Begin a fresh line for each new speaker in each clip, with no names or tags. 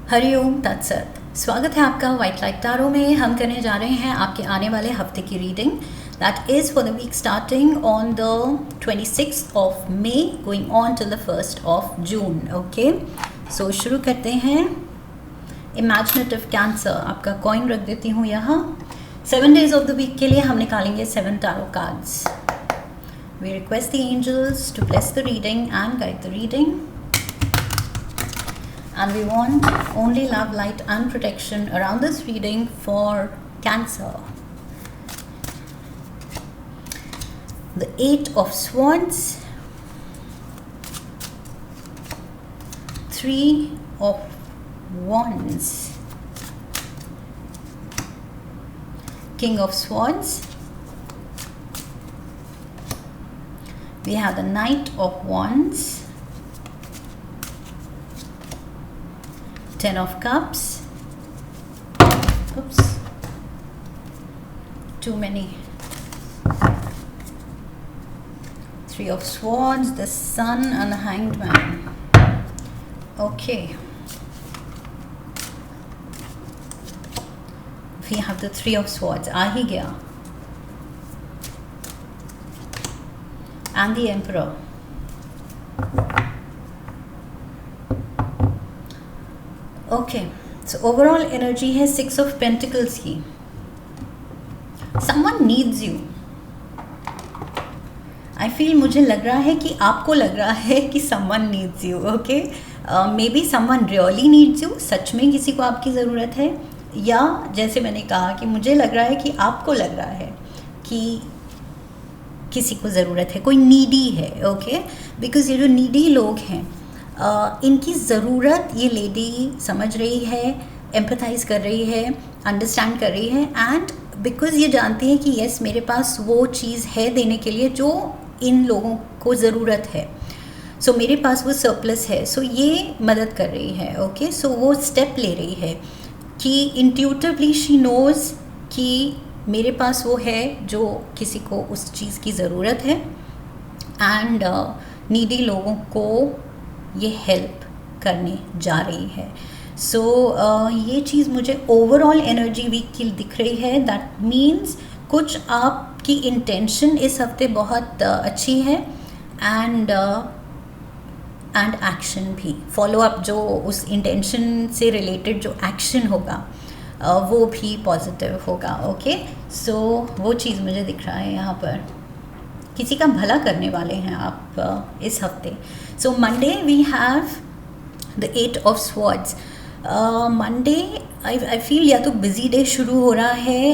हरिओम तत्सत। स्वागत है आपका वाइट लाइट टारो में। हम करने जा रहे हैं आपके आने वाले हफ्ते की reading that is for the week starting on the 26th of May going on till the 1st of June. Okay, so शुरू करते हैं। इमेजिनेटिव कैंसर, आपका कॉइन रख देती हूँ यहाँ। 7 days ऑफ द वीक के लिए हम निकालेंगे 7 tarot cards. We request the angels to bless the reading and guide the reading. And we want only love, light and protection around this reading for Cancer. The 8 of Swords, 3 of Wands, King of Swords, we have the Knight of Wands, 10 of Cups, oops, too many, 3 of Swords, the Sun and the Hanged Man. Okay, we have the 3 of Swords, आ ही गया, and the Emperor. Okay, so overall energy है 6 of Pentacles की. Someone needs you. I feel, मुझे लग रहा है कि आपको लग रहा है कि someone needs you. Okay, maybe someone really needs you. सच में किसी को आपकी ज़रूरत है, या जैसे मैंने कहा कि मुझे लग रहा है कि आपको लग रहा है कि किसी को ज़रूरत है, कोई नीडी है. ओके, बिकॉज ये जो नीडी लोग हैं इनकी ज़रूरत ये लेडी समझ रही है, एम्पथाइज़ कर रही है, अंडरस्टैंड कर रही है, एंड बिकॉज़ ये जानती है कि यस मेरे पास वो चीज़ है देने के लिए जो इन लोगों को ज़रूरत है. सो मेरे पास वो सरप्लस है, सो ये मदद कर रही है. ओके, सो वो स्टेप ले रही है कि इंट्यूटिवली शी नोज़ कि मेरे पास वो है जो किसी को उस चीज़ की ज़रूरत है, एंड नीडी लोगों को ये हेल्प करने जा रही है. सो ये चीज़ मुझे ओवरऑल एनर्जी वीक की दिख रही है. दैट मीन्स कुछ आपकी इंटेंशन इस हफ्ते बहुत अच्छी है, एंड एक्शन भी, फॉलो अप जो उस इंटेंशन से रिलेटेड जो एक्शन होगा वो भी पॉजिटिव होगा. ओके, सो वो चीज़ मुझे दिख रहा है यहाँ पर. किसी का भला करने वाले हैं आप इस हफ्ते. So Monday we have the 8 of Swords. Monday I feel या तो बिजी डे शुरू हो रहा है,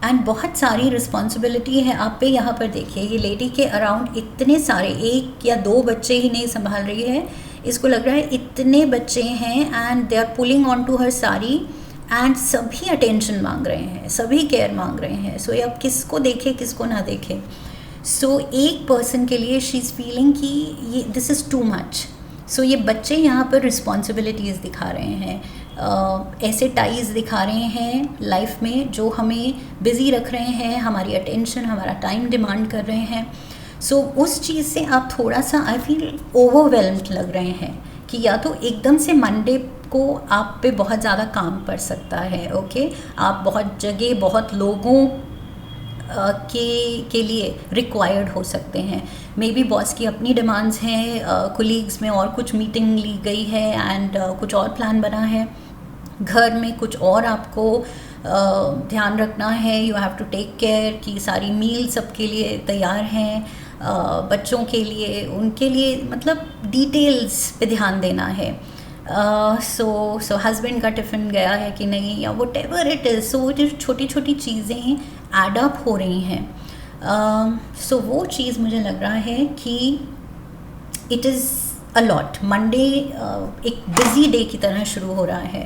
एंड बहुत सारी रिस्पॉन्सिबिलिटी है आप पे. यहाँ पर देखिए, ये लेडी के अराउंड इतने सारे, 1 या 2 बच्चे ही नहीं संभाल रही है, इसको लग रहा है इतने बच्चे हैं, and they are pulling on to her sari, and सभी अटेंशन मांग रहे हैं, सभी केयर मांग रहे हैं. सो ये अब किसको देखे किसको ना देखे. सो एक पर्सन के लिए शी इज़ फीलिंग कि ये दिस इज़ टू मच. सो ये बच्चे यहाँ पर रिस्पॉन्सिबिलिटीज़ दिखा रहे हैं, ऐसे टाइज दिखा रहे हैं लाइफ में जो हमें बिज़ी रख रहे हैं, हमारी अटेंशन, हमारा टाइम डिमांड कर रहे हैं. सो उस चीज़ से आप थोड़ा सा आई फील ओवरवेल्म्ड लग रहे हैं कि या तो एकदम से मंडे को आप पे बहुत ज़्यादा काम पड़ सकता है. ओके, आप बहुत जगह, बहुत लोगों के लिए रिक्वायर्ड हो सकते हैं. मे बी बॉस की अपनी डिमांड्स हैं, कोलीग्स में और कुछ मीटिंग ली गई है, एंड कुछ और प्लान बना है, घर में कुछ और आपको ध्यान रखना है. You have to take care कि सारी मील सबके लिए तैयार हैं, बच्चों के लिए, उनके लिए, मतलब डिटेल्स पे ध्यान देना है. सो हस्बैंड का टिफ़िन गया है कि नहीं, या वट एवर इट इज़. सो जो छोटी छोटी चीज़ें एड अप हो रही हैं, सो वो चीज़ मुझे लग रहा है कि it is a lot. Monday एक बिज़ी डे की तरह शुरू हो रहा है,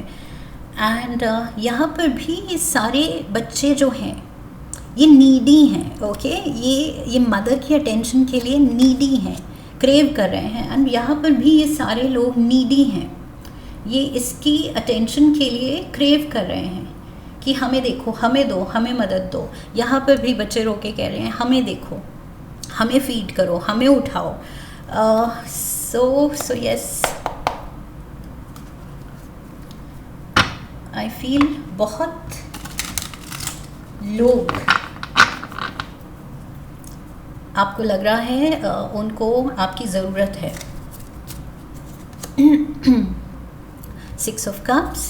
एंड यहाँ पर भी ये सारे बच्चे जो हैं ये नीडी हैं. ओके, ये मदर की अटेंशन के लिए नीडी हैं, क्रेव कर रहे हैं, एंड यहाँ पर भी ये सारे लोग नीडी हैं, ये इसकी अटेंशन के लिए क्रेव कर रहे हैं कि हमें देखो, हमें दो, हमें मदद दो. यहाँ पर भी बच्चे रो के कह रहे हैं हमें देखो, हमें फीड करो, हमें उठाओ. सो यस, आई फील बहुत लोग आपको लग रहा है उनको आपकी ज़रूरत है. 6 of Cups,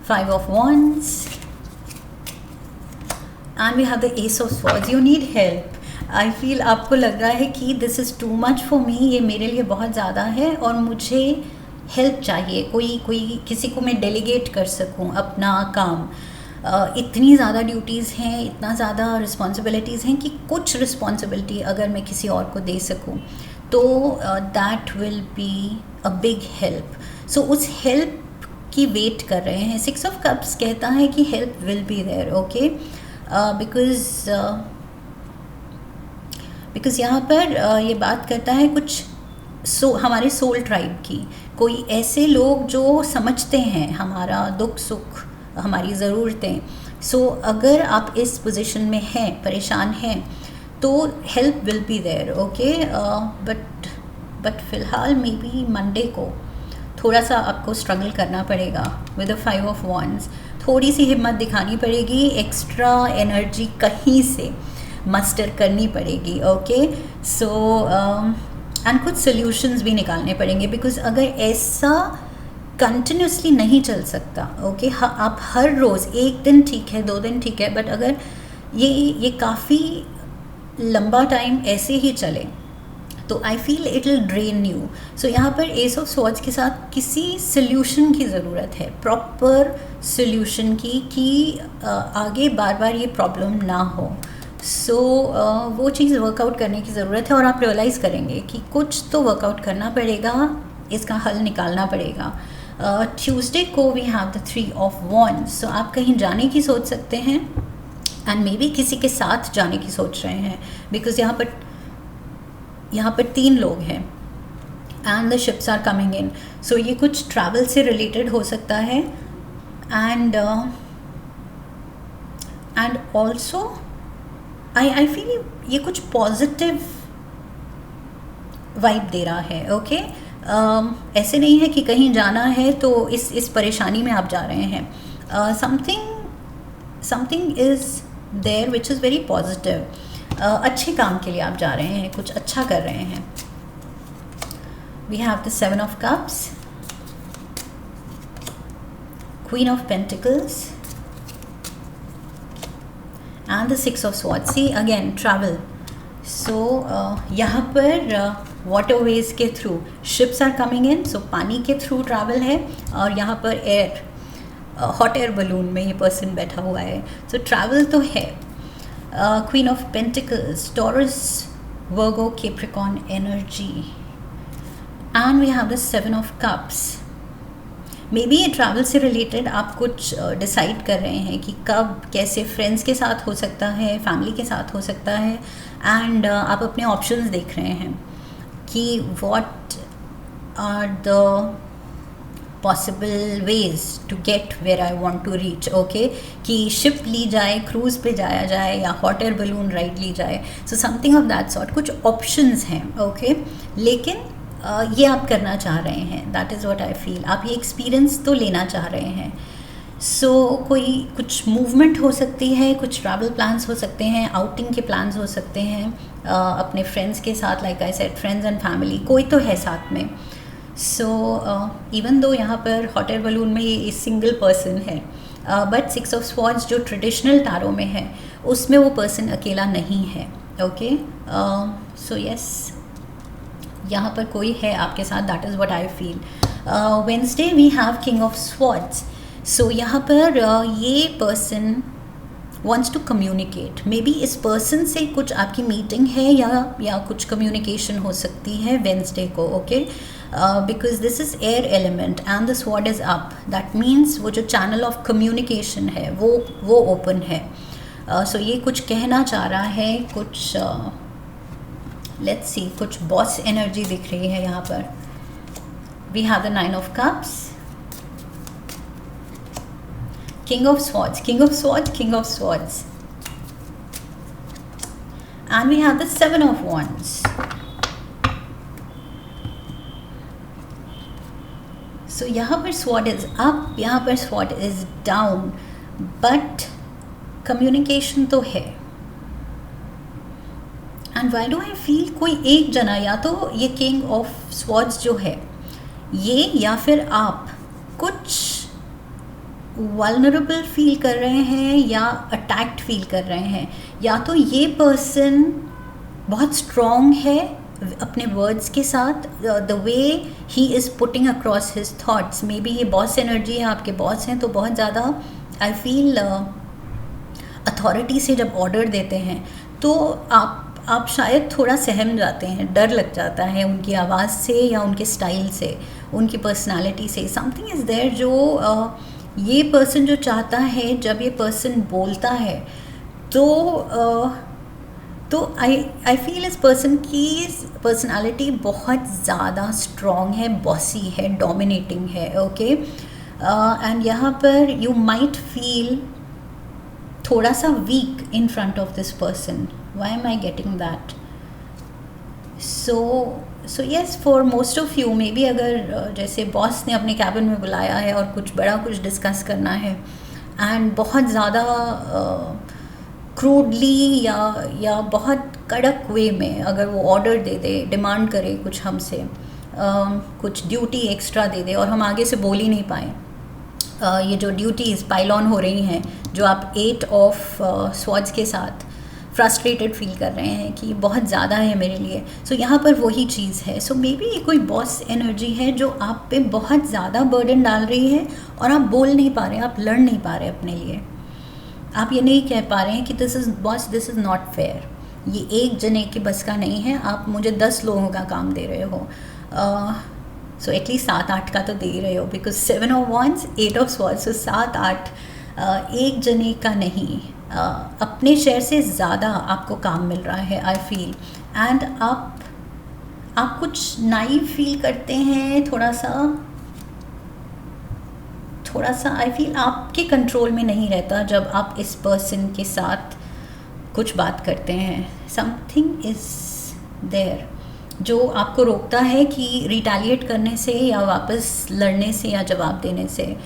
5 of Wands, and we have the Ace of Swords. You need help. I feel आपको लग रहा है कि this is too much for me, ये मेरे लिए बहुत ज़्यादा है और मुझे हेल्प चाहिए. कोई किसी को मैं डेलीगेट कर सकूं अपना काम. इतनी ज़्यादा ड्यूटीज़ हैं, इतना ज़्यादा रिस्पॉन्सिबिलिटीज़ हैं कि कुछ रिस्पॉन्सिबिलिटी अगर मैं किसी और को दे सकूं तो that will be a big help. So उस हेल्प की वेट कर रहे हैं. 6 of Cups कहता है कि help will be there. Okay, because यहाँ पर ये बात करता है कुछ हमारे सोल ट्राइब की. कोई ऐसे लोग जो समझते हैं हमारा दुख सुख, हमारी ज़रूरतें. सो अगर आप इस पोजीशन में हैं, परेशान हैं, तो help will be there. Okay, but फ़िलहाल मे बी मंडे को थोड़ा सा आपको स्ट्रगल करना पड़ेगा विद द 5 of Wands. थोड़ी सी हिम्मत दिखानी पड़ेगी, एक्स्ट्रा एनर्जी कहीं से मस्टर करनी पड़ेगी. ओके, सो एंड कुछ सॉल्यूशंस भी निकालने पड़ेंगे. बिकॉज अगर ऐसा कंटिन्यूसली नहीं चल सकता, ओके, आप हर रोज़, एक दिन ठीक है, 2 दिन ठीक है, बट अगर ये काफ़ी लंबा टाइम ऐसे ही चले तो I feel it will drain you. So यहाँ पर एस ऑफ स्वॉर्ड्स के साथ किसी सल्यूशन की ज़रूरत है, प्रॉपर सल्यूशन की, कि आगे बार बार ये प्रॉब्लम ना हो. सो वो चीज़ वर्कआउट करने की ज़रूरत है और आप रियलाइज़ करेंगे कि कुछ तो वर्कआउट करना पड़ेगा, इसका हल निकालना पड़ेगा. ट्यूसडे को we have the 3 of Wands. So आप कहीं जाने की सोच सकते हैं एंड मे बी किसी के साथ जाने की सोच रहे हैं. बिकॉज यहाँ पर 3 लोग हैं and the ships are coming in. So ये कुछ ट्रैवल से रिलेटेड हो सकता है. एंड ऑल्सो आई फील ये कुछ पॉजिटिव वाइब दे रहा है. ओके, ऐसे नहीं है कि कहीं जाना है तो इस परेशानी में आप जा रहे हैं. Something is there which is very positive. अच्छे काम के लिए आप जा रहे हैं, कुछ अच्छा कर रहे हैं. We have the 7 of Cups, Queen of Pentacles, and the 6 of Swords. See again, travel. So यहाँ पर waterways के through ships are coming in. So पानी के थ्रू travel है और यहाँ पर air, hot air balloon में ये person बैठा हुआ है. So travel तो है. Queen of Pentacles, Taurus, Virgo, Capricorn energy, and we have the 7 of Cups. May be ये ट्रैवल से रिलेटेड आप कुछ डिसाइड कर रहे हैं कि कब कैसे, फ्रेंड्स के साथ हो सकता है, फैमिली के साथ हो सकता है. एंड आप अपने ऑप्शंस देख रहे हैं कि what are the possible ways to get where I want to reach. Okay, कि शिप ली जाए, क्रूज़ पे जाया जाए, या हॉट एयर बलून राइड ली जाए. So something of that sort, कुछ ऑप्शंस हैं. ओके, लेकिन ये आप करना चाह रहे हैं. That is what I feel. आप ये एक्सपीरियंस तो लेना चाह रहे हैं. सो कोई कुछ मूवमेंट हो सकती है, कुछ ट्रैवल प्लान्स हो सकते हैं, आउटिंग के प्लान्स हो सकते हैं अपने फ्रेंड्स के साथ. Like I said, friends and family, कोई तो है साथ में. सो इवन दो यहाँ पर हॉट एयर बलून में ये सिंगल पर्सन है, बट 6 of Swords जो ट्रेडिशनल टारो में है उसमें वो पर्सन अकेला नहीं है. ओके, सो यस, यहाँ पर कोई है आपके साथ. That is what I feel. Wednesday we have king of swords. So यहाँ पर ये person wants to communicate. Maybe इस पर्सन से कुछ आपकी मीटिंग है या कुछ कम्युनिकेशन हो सकती है वेंसडे को. Okay, because this is air element and the sword is up. That means वो जो चैनल ऑफ कम्युनिकेशन है वो ओपन है. सो ये कुछ कहना चाह रहा है, कुछ लेट्स सी, कुछ बॉस एनर्जी दिख रही है यहाँ पर. We have the 9 of Cups, King of Swords, King of Swords, King of Swords, and we have the 7 of Wands. सो यहाँ पर स्वॉट इज अप, यहाँ पर स्वॉट इज डाउन, बट कम्युनिकेशन तो है. And Y do I feel कोई एक जना, या तो ये किंग ऑफ स्वॉर्ड्स जो है ये, या फिर आप कुछ वल्नरेबल फील कर रहे हैं या अटैक्ड फील कर रहे हैं. या तो ये पर्सन बहुत स्ट्रॉन्ग है अपने वर्ड्स के साथ, the way he is putting across his thoughts. May be ये बॉस एनर्जी है, आपके बॉस हैं, तो बहुत ज़्यादा आई फील अथॉरिटी से जब ऑर्डर देते हैं तो आप शायद थोड़ा सहम जाते हैं, डर लग जाता है उनकी आवाज़ से या उनके स्टाइल से, उनकी पर्सनालिटी से. समथिंग इज़ देयर जो ये पर्सन जो चाहता है, जब ये पर्सन बोलता है तो आई फील इस पर्सन की पर्सनालिटी बहुत ज़्यादा स्ट्रॉन्ग है, बॉसी है, डोमिनेटिंग है. ओके, एंड यहाँ पर यू माइट फील थोड़ा सा weak in front of this person. Why am I getting that? So yes, for most of you, maybe अगर जैसे बॉस ने अपने कैबिन में बुलाया है और कुछ बड़ा कुछ डिस्कस करना है एंड बहुत ज़्यादा क्रूडली या बहुत कड़क वे में अगर वो ऑर्डर दे दे, डिमांड करे कुछ हमसे, कुछ ड्यूटी एक्स्ट्रा दे दे और हम आगे से बोल ही नहीं पाए. ये जो ड्यूटीज़ पाइल ऑन हो रही हैं, जो आप 8 ऑफ स्वॉर्ड्स के साथ फ्रस्ट्रेटेड फील कर रहे हैं कि बहुत ज़्यादा है मेरे लिए. सो यहाँ पर वही चीज़ है. सो मे बी ये कोई बॉस एनर्जी है जो आप पे बहुत ज़्यादा बर्डन डाल रही है और आप बोल नहीं पा रहे, आप लड़ नहीं पा रहे अपने लिए. आप ये नहीं कह पा रहे हैं कि this is boss, this is not fair, ये एक जने के बस का नहीं है, आप मुझे 10 लोगों का काम दे रहे हो. सो एटलीस्ट 7-8 का तो दे ही रहे हो, because 7 of wands, 8 of swords, so 7-8 एक जने का नहीं, अपने शेयर से ज़्यादा आपको काम मिल रहा है आई फील. एंड आप कुछ नाइव फील करते हैं, थोड़ा सा आई फील आपके कंट्रोल में नहीं रहता जब आप इस पर्सन के साथ कुछ बात करते हैं. समथिंग इज़ देयर जो आपको रोकता है कि रिटेलिएट करने से या वापस लड़ने से या जवाब देने से.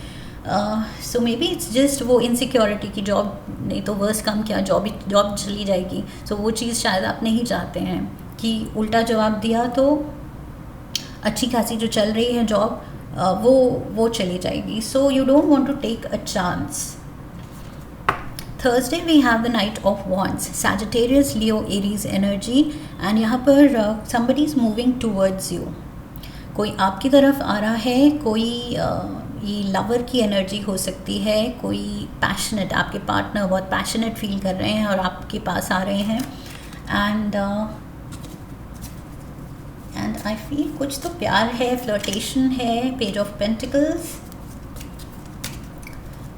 सो मे बी इट्स जस्ट वो इनसिक्योरिटी की जॉब नहीं तो वर्स कम क्या, जॉब चली जाएगी. सो वो चीज़ शायद आप नहीं चाहते हैं कि उल्टा जवाब दिया तो अच्छी खासी जो चल रही है जॉब वो चली जाएगी. So you don't want to take a chance. Thursday we have the Knight of Wands, Sagittarius, Leo, Aries energy, and यहाँ पर somebody is moving towards you. कोई आपकी तरफ आ रहा है, कोई ये लवर की एनर्जी हो सकती है, कोई पैशनेट, आपके पार्टनर बहुत पैशनेट फील कर रहे हैं और आपके पास आ रहे हैं. एंड आई फील कुछ तो प्यार है, फ्लर्टेशन है, page of pentacles,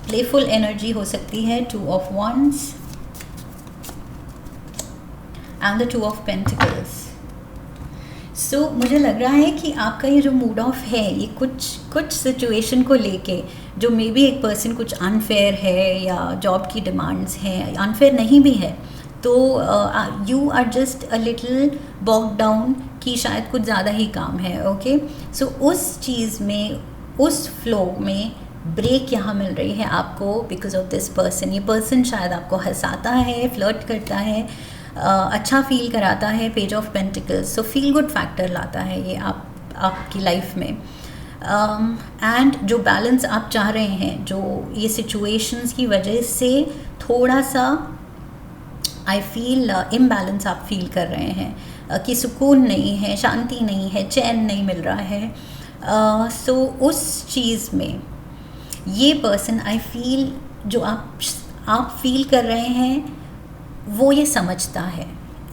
playful energy हो सकती है, 2 of wands and the 2 of pentacles. So मुझे लग रहा है कि आपका ये जो मूड ऑफ है ये कुछ सिचुएशन को लेके, जो मे बी एक पर्सन कुछ अनफेयर है या जॉब की डिमांड्स हैं, अनफेयर नहीं भी है तो you are just a little bog down कि शायद कुछ ज़्यादा ही काम है. ओके, सो उस चीज़ में, उस फ्लो में ब्रेक यहाँ मिल रही है आपको बिकॉज ऑफ दिस पर्सन. ये पर्सन शायद आपको हंसाता है, फ्लर्ट करता है, अच्छा फील कराता है, page of pentacles. So feel good factor लाता है ये आपकी लाइफ में. एंड जो बैलेंस आप चाह रहे हैं, जो ये सिचुएशंस की वजह से थोड़ा सा आई फील इम्बैलेंस आप फील कर रहे हैं कि सुकून नहीं है, शांति नहीं है, चैन नहीं मिल रहा है. सो उस चीज़ में ये पर्सन आई फील जो आप फील कर रहे हैं वो ये समझता है.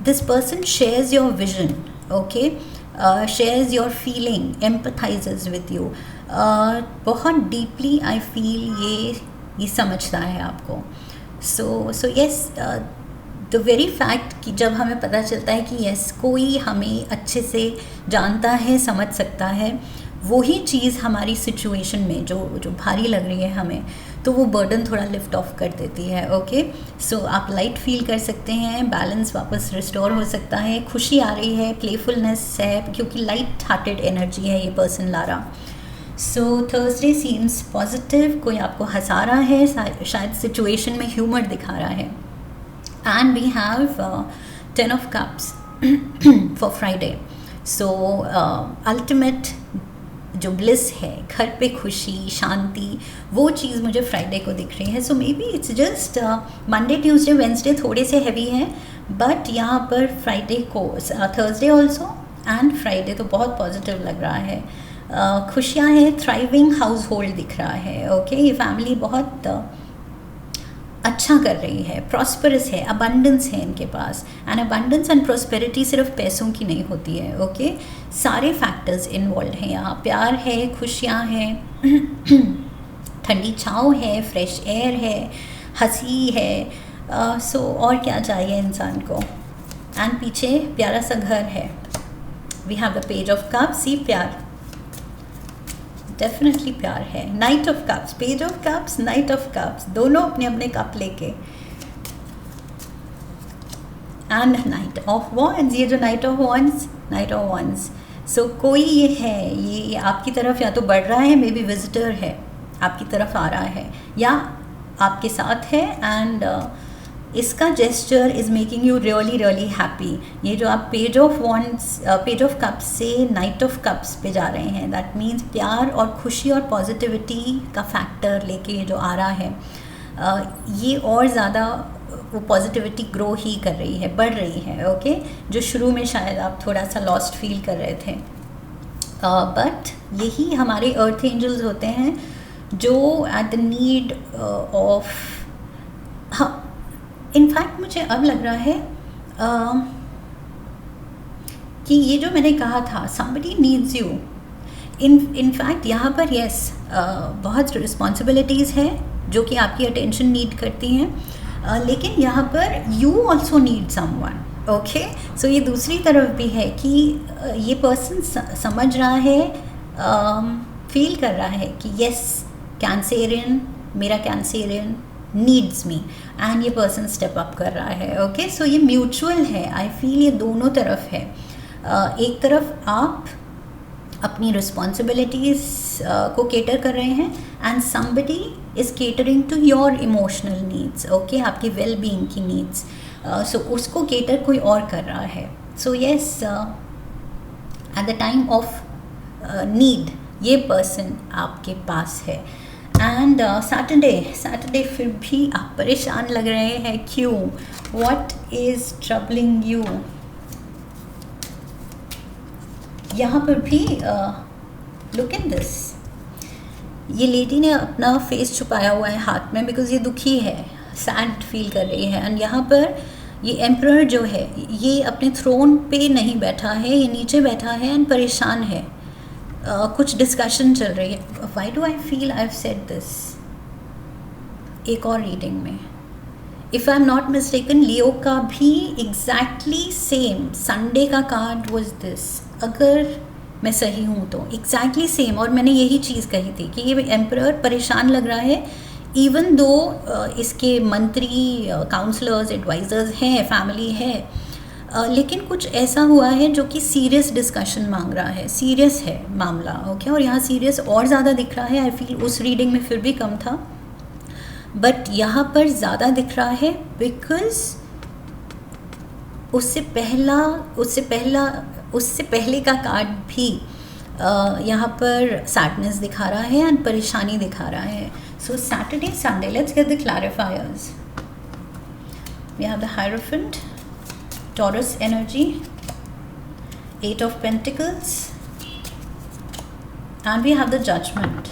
This person shares your vision, okay, shares your feeling, empathises with you. बहुत डीपली आई फील ये समझता है आपको. So yes, the very fact कि जब हमें पता चलता है कि यस कोई हमें अच्छे से जानता है, समझ सकता है, वही चीज़ हमारी सिचुएशन में जो भारी लग रही है हमें, तो वो बर्डन थोड़ा लिफ्ट ऑफ कर देती है. ओके, सो आप लाइट फील कर सकते हैं, बैलेंस वापस रिस्टोर हो सकता है, खुशी आ रही है, प्लेफुलनेस है, क्योंकि लाइट हार्टेड एनर्जी है ये पर्सन ला रहा. सो थर्सडे सीम्स पॉजिटिव, कोई आपको हंसा रहा है, शायद सिचुएशन में ह्यूमर दिखा रहा है. And we have 10 of cups for Friday. So ultimate जो ब्लिस है, घर पे खुशी, शांति, वो चीज़ मुझे फ्राइडे को दिख रही है. So maybe it's just Monday, Tuesday, Wednesday थोड़े से हैवी हैं, बट यहाँ पर फ्राइडे को, थर्सडे ऑल्सो एंड फ्राइडे तो बहुत पॉजिटिव लग रहा है. खुशियाँ हैं, थ्राइविंग हाउस होल्ड दिख रहा है. ओके, ये फैमिली बहुत अच्छा कर रही है, प्रॉस्परस है, अबंडेंस है इनके पास. एंड अबंडेंस एंड प्रॉस्पेरिटी सिर्फ पैसों की नहीं होती है. ओके, सारे फैक्टर्स इन्वॉल्व हैं यहाँ. प्यार है, खुशियाँ हैं, ठंडी छाँव है, फ्रेश एयर है, हंसी है. सो और क्या चाहिए इंसान को. एंड पीछे प्यारा सा घर है. We have the page of cups. See, प्यार, डेफिनेटली प्यार है. Knight of cups, page of cups, knight of cups, दोनों अपने अपने कप लेके. एंड नाइट ऑफ वॉन्ड्स, ये जो knight of wands, knight of wands. So कोई ये है, ये आपकी तरफ या तो बढ़ रहा है, मे बी विजिटर है, आपकी तरफ आ रहा है या आपके साथ है. एंड इसका gesture is making you really really happy. ये जो आप page of wands, page of cups से नाइट ऑफ कप्स पे जा रहे हैं, दैट मीन्स प्यार और खुशी और पॉजिटिविटी का फैक्टर लेके जो आ रहा है, ये और ज़्यादा वो पॉजिटिविटी ग्रो ही कर रही है, बढ़ रही है. ओके, जो शुरू में शायद आप थोड़ा सा लॉस्ट फील कर रहे थे, बट यही हमारे अर्थ एंजल्स होते हैं जो एट द नीड ऑफ, हाँ, इनफैक्ट मुझे अब लग रहा है कि ये जो मैंने कहा था, somebody needs you, इनफैक्ट यहाँ पर यस, बहुत रिस्पॉन्सिबिलिटीज़ है जो कि आपकी अटेंशन नीड करती हैं, लेकिन यहाँ पर you also need someone. Okay, so ये दूसरी तरफ भी है कि ये पर्सन समझ रहा है, फील कर रहा है कि यस, कैंसेरियन, मेरा कैंसेरियन नीड्स मी, एंड ये पर्सन स्टेप अप कर रहा है. ओके, सो ये म्यूचुअल है. आई फील ये दोनों तरफ है. एक तरफ आप अपनी रिस्पॉन्सिबिलिटीज़ को केटर कर रहे हैं and somebody is catering to your emotional needs. Okay, आपकी वेल बीइंग की नीड्स, सो उसको केटर कोई और कर रहा है. So yes, at the time of need ये पर्सन आपके पास है. एंड सैटरडे फिर भी आप परेशान लग रहे हैं, क्यों? What is troubling you? यहाँ पर भी लुक इन दिस, ये लेडी ने अपना फेस छुपाया हुआ है हाथ में, बिकॉज ये दुखी है, सैड फील कर रही है. एंड यहाँ पर ये एम्परर जो है, ये अपने थ्रोन पे नहीं बैठा है, ये नीचे बैठा है एंड परेशान है. कुछ डिस्कशन चल रही है. Why do I feel I have said this? एक और रीडिंग में, if I am not mistaken, Leo का भी एग्जैक्टली सेम संडे का कार्ड वॉज दिस, अगर मैं सही हूँ तो एग्जैक्टली सेम. और मैंने यही चीज़ कही थी कि ये एम्परर परेशान लग रहा है, इवन दो इसके मंत्री, काउंसलर्स, एडवाइज़र्स हैं, फैमिली है, लेकिन कुछ ऐसा हुआ है जो कि सीरियस डिस्कशन मांग रहा है, सीरियस है मामला. ओके, और यहाँ सीरियस और ज़्यादा दिख रहा है. आई फील उस रीडिंग में फिर भी कम था, बट यहाँ पर ज़्यादा दिख रहा है, बिकॉज उससे पहले का कार्ड भी यहाँ पर सैडनेस दिखा रहा है एंड परेशानी दिखा रहा है. So Saturday, Sunday, let's get the clarifiers. We have the hierophant, Taurus energy, 8 of Pentacles, and we have the Judgment.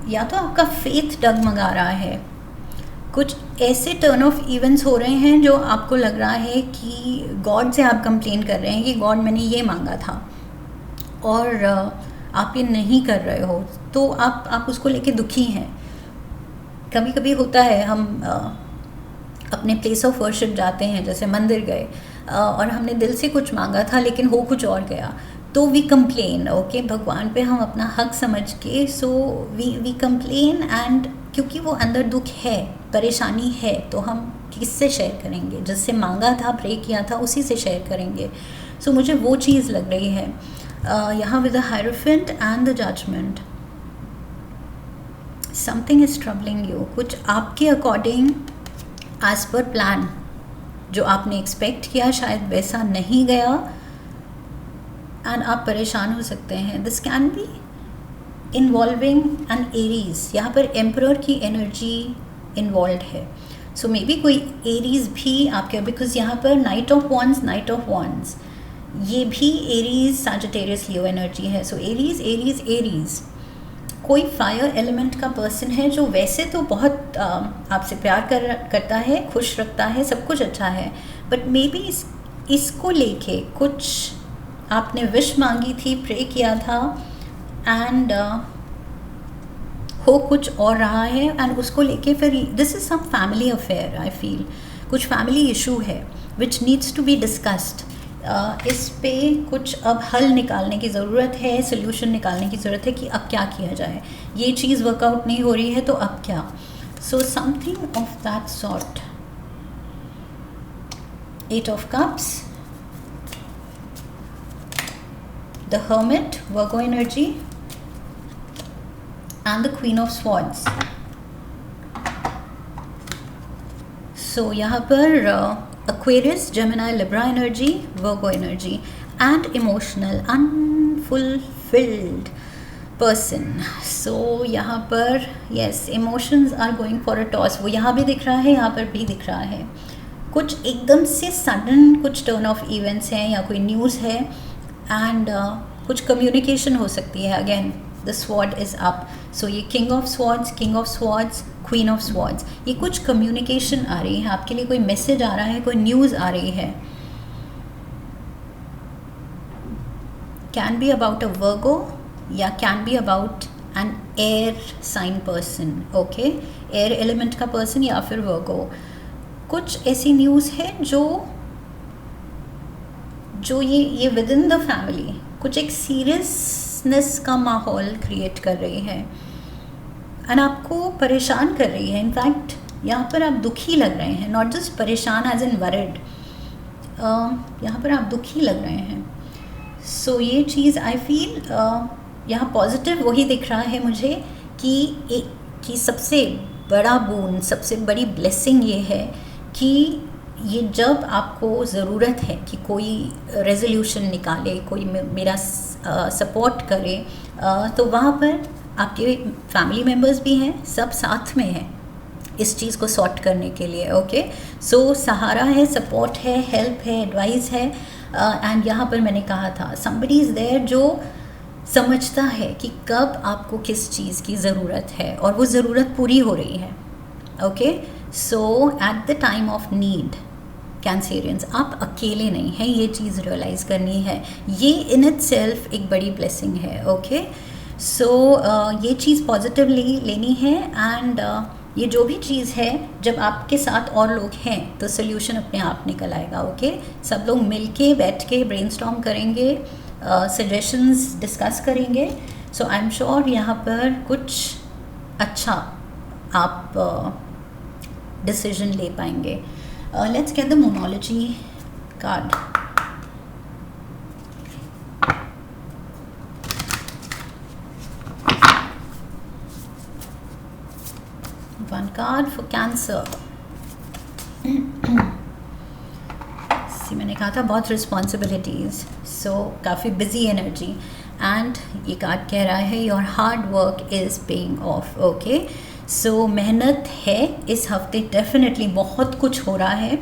या तो आपका फेथ डगमगा रहा है, कुछ ऐसे टर्न ऑफ इवेंट्स हो रहे हैं जो आपको लग रहा है कि गॉड से आप कंप्लेन कर रहे हैं कि गॉड मैंने ये मांगा था और आप ये नहीं कर रहे हो, तो आप उसको लेके दुखी हैं. कभी कभी होता है, हम अपने प्लेस ऑफ वर्शिप जाते हैं, जैसे मंदिर गए और हमने दिल से कुछ मांगा था लेकिन हो कुछ और गया, तो वी कंप्लेन. ओके, भगवान पे हम अपना हक समझ के, सो वी कंप्लेन, एंड क्योंकि वो अंदर दुख है, परेशानी है, तो हम किससे शेयर करेंगे? जिससे मांगा था, प्रे किया था, उसी से शेयर करेंगे. सो मुझे वो चीज़ लग रही है यहाँ with the hierophant and the judgement. Something is troubling you, कुछ आपके अकॉर्डिंग एज पर प्लान जो आपने एक्सपेक्ट किया शायद वैसा नहीं गया एंड आप परेशान हो सकते हैं। This can be involving an Aries, यहाँ पर एम्परर की एनर्जी इन्वॉल्व है। सो मे बी कोई एरीज भी आपके, बिकॉज यहाँ पर नाइट ऑफ वॉन्ड्स ये भी एरीज सैजिटेरियस लियो एनर्जी है। सो एरीज कोई फायर एलिमेंट का पर्सन है जो वैसे तो बहुत आपसे प्यार करता है, खुश रखता है, सब कुछ अच्छा है, बट मे बी इसको लेके कुछ आपने विश मांगी थी, प्रे किया था एंड हो कुछ और रहा है एंड उसको लेके फिर this is some family affair. I feel कुछ फैमिली इशू है which needs to be discussed. इस पे कुछ अब हल निकालने की ज़रूरत है, सोल्यूशन निकालने की ज़रूरत है कि अब क्या किया जाए। ये चीज़ वर्कआउट नहीं हो रही है तो अब क्या। सो something of that sort. 8 of Cups, the Hermit, Virgo energy, and the Queen of Swords. So यहाँ पर Aquarius, Gemini, Libra energy, Virgo energy, and emotional, unfulfilled person. So यहाँ पर yes, emotions are going for a toss. वो यहाँ भी दिख रहा है, यहाँ पर भी दिख रहा है। कुछ एकदम से सडन कुछ टर्न ऑफ इवेंट्स हैं या कोई न्यूज़ है एंड कुछ कम्युनिकेशन हो सकती है। Again the sword is up, so ये king of swords, queen of swords, ये कुछ कम्युनिकेशन आ रही है आपके लिए, कोई मैसेज आ रहा है, कोई न्यूज़ आ रही है। Can be about a Virgo या can be about an air sign person. Okay, air element का पर्सन या फिर वर्गो। कुछ ऐसी न्यूज़ है जो ये विद इन द फैमिली कुछ एक सीरियसनेस का माहौल क्रिएट कर रही है एंड आपको परेशान कर रही है। इनफैक्ट यहाँ पर आप दुखी लग रहे हैं, नॉट जस्ट परेशान एज इन वरिड, यहाँ पर आप दुखी लग रहे हैं। सो ये चीज़ आई फील यहाँ पॉजिटिव वही दिख रहा है मुझे कि सबसे बड़ा बोन, सबसे बड़ी ब्लेसिंग ये है कि ये जब आपको ज़रूरत है कि कोई रेजोल्यूशन निकाले, कोई मेरा सपोर्ट करे, तो वहाँ पर आपके फैमिली मेम्बर्स भी हैं, सब साथ में हैं इस चीज़ को सॉर्ट करने के लिए। ओके, सो सहारा है, सपोर्ट है, हेल्प है, एडवाइस है एंड यहाँ पर मैंने कहा था समबडी इज़ देयर जो समझता है कि कब आपको किस चीज़ की ज़रूरत है और वो ज़रूरत पूरी हो रही है। Okay, so eight the time of need Cancerians आप अकेले नहीं हैं, ये चीज़ रियलाइज़ करनी है। ये इन इट सेल्फ एक बड़ी ब्लेसिंग है। ओके, सो ये चीज़ पॉजिटिवली लेनी है एंड ये जो भी चीज़ है जब आपके साथ और लोग हैं तो सोल्यूशन अपने आप निकल आएगा। ओके, सब लोग मिलके बैठ के ब्रेनस्टॉर्म करेंगे, सजेशंस डिस्कस करेंगे। सो आई एम श्योर यहाँ पर कुछ अच्छा आप डिसीजन ले पाएंगे। Let's get the monology card. One card for Cancer. मैंने कहा था बहुत रिस्पॉन्सिबिलिटीज़, सो काफ़ी बिजी एनर्जी एंड ये कार्ड कह रहा है your hard work is paying off. Okay, so मेहनत है इस हफ्ते, डेफिनेटली बहुत कुछ हो रहा है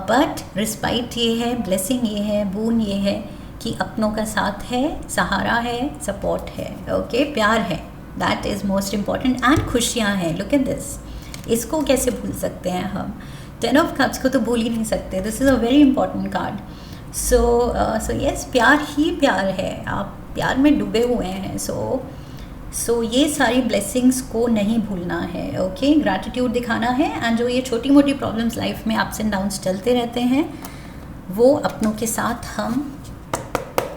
बट रिस्पाइट ये है, ब्लेसिंग ये है, बून ये है कि अपनों का साथ है, सहारा है, सपोर्ट है। ओके, प्यार है, that is most important and खुशियाँ हैं। लुक एट दिस, इसको कैसे भूल सकते हैं हम? 10 of Cups को तो भूल ही नहीं सकते। This is a very important card. So yes, प्यार ही प्यार है, आप प्यार में डूबे हुए हैं। सो ये सारी ब्लेसिंग्स को नहीं भूलना है। ओके, ग्रैटिट्यूड दिखाना है एंड जो ये छोटी मोटी प्रॉब्लम्स लाइफ में अप्स एंड डाउन्स चलते रहते हैं वो अपनों के साथ हम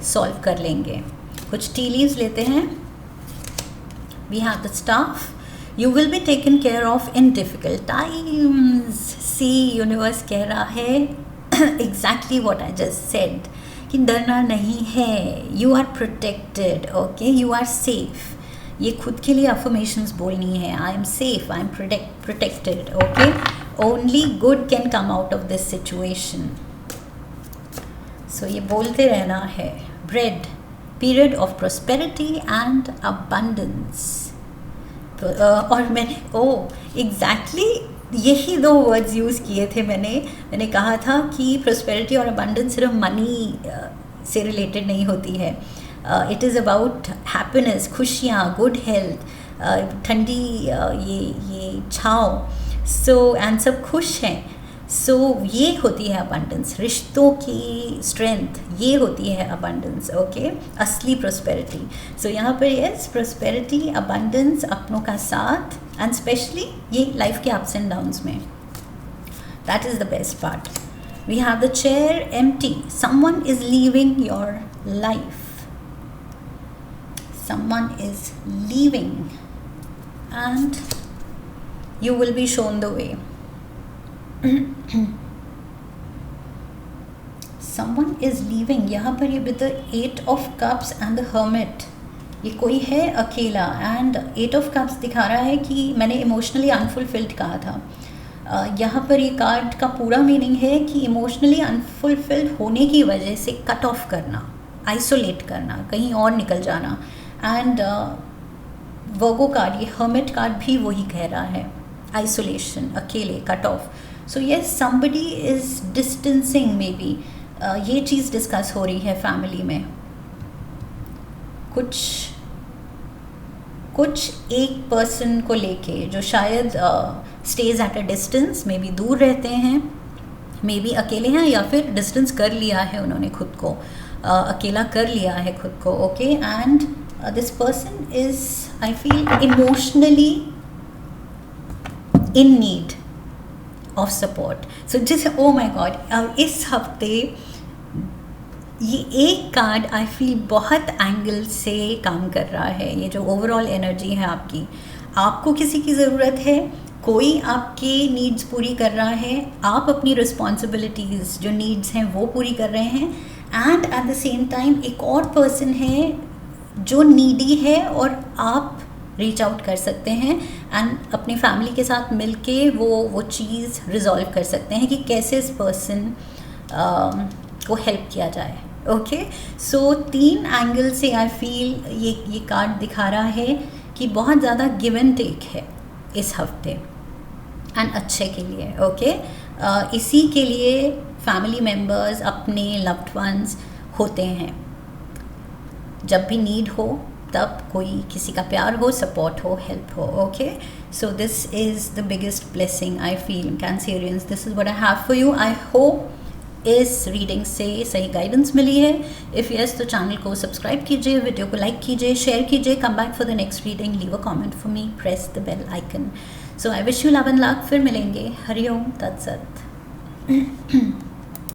सॉल्व कर लेंगे। कुछ टी लीव्स लेते हैं। We have the staff, you will be taken care of in difficult times. See universe कह रहा है exactly what I just said कि डरना नहीं है, you are protected, okay, you are safe. ये खुद के लिए अफर्मेशंस बोलनी है, I am safe, I am protected, okay, only good can come out of this situation. So ये बोलते रहना है। Bread, period of prosperity and abundance. और मैंने एग्जैक्टली यही 2 वर्ड्स यूज़ किए थे। मैंने कहा था कि प्रोस्पेरिटी और अबंडेंस सिर्फ मनी से रिलेटेड नहीं होती है, इट इज़ अबाउट हैप्पीनेस, खुशियाँ, गुड हेल्थ, ठंडी ये छाँव, सो एंड सब खुश हैं। सो ये होती है अबंडेंस, रिश्तों की स्ट्रेंथ, ये होती है अबंडेंस, ओके, असली प्रोस्पेरिटी। सो यहाँ पर यस, प्रोस्पेरिटी, अबंडेंस, अपनों का साथ, एंड स्पेशली ये लाइफ के अप्स एंड डाउन्स में, that is the best part. We have the chair empty, someone is leaving your life, someone is leaving and you will be shown the way. Someone is leaving, यहाँ पर ये with the 8 of cups and the hermit, ये कोई है अकेला, and 8 of cups दिखा रहा है कि मैंने इमोशनली अनफुलफिल्ड कहा था। यहाँ पर ये कार्ड का पूरा मीनिंग है कि इमोशनली अनफुलफिल्ड होने की वजह से कट ऑफ करना, आइसोलेट करना, कहीं और निकल जाना। एंड वर्गो कार्ड, ये हर्मिट कार्ड भी वही कह रहा है, आइसोलेशन, अकेले, cut off. So yes, somebody is distancing, may be ये चीज़ डिस्कस हो रही है फैमिली में। कुछ एक पर्सन को लेके जो शायद stage at a distance, may be दूर रहते हैं, मे बी अकेले हैं, या फिर डिस्टेंस कर लिया है उन्होंने खुद को, अकेला कर लिया है खुद को, okay. And this person is, I feel, emotionally in need of support. So just, oh my God, इस हफ्ते ये एक कार्ड आई फील बहुत एंगल से काम कर रहा है। ये जो ओवरऑल एनर्जी है आपको किसी की ज़रूरत है, कोई आपके नीड्स पूरी कर रहा है, आप अपनी रिस्पॉन्सिबिलिटीज़ जो नीड्स हैं वो पूरी कर रहे हैं, and at the same time एक और पर्सन है जो नीडी है और आप रीच आउट कर सकते हैं एंड अपनी फैमिली के साथ मिलके वो चीज़ रिजॉल्व कर सकते हैं कि कैसे इस पर्सन को हेल्प किया जाए, ओके। सो 3 एंगल से आई फील ये कार्ड दिखा रहा है कि बहुत ज़्यादा गिव एंड टेक है इस हफ्ते, एंड अच्छे के लिए, ओके। इसी के लिए फैमिली मेम्बर्स, अपने लव्ड वंस होते हैं। जब भी नीड हो तब कोई किसी का प्यार हो, सपोर्ट हो, हेल्प हो, okay. So this is the biggest blessing I feel, Cancerians, this is what I have for you. I hope इस रीडिंग से सही गाइडेंस मिली है। इफ़ यस, तो चैनल को सब्सक्राइब कीजिए, वीडियो को लाइक कीजिए, शेयर कीजिए, come back for the next reading, leave a comment for me, press the bell icon. So I wish you love and luck. फिर मिलेंगे। हरिओम तत्सत।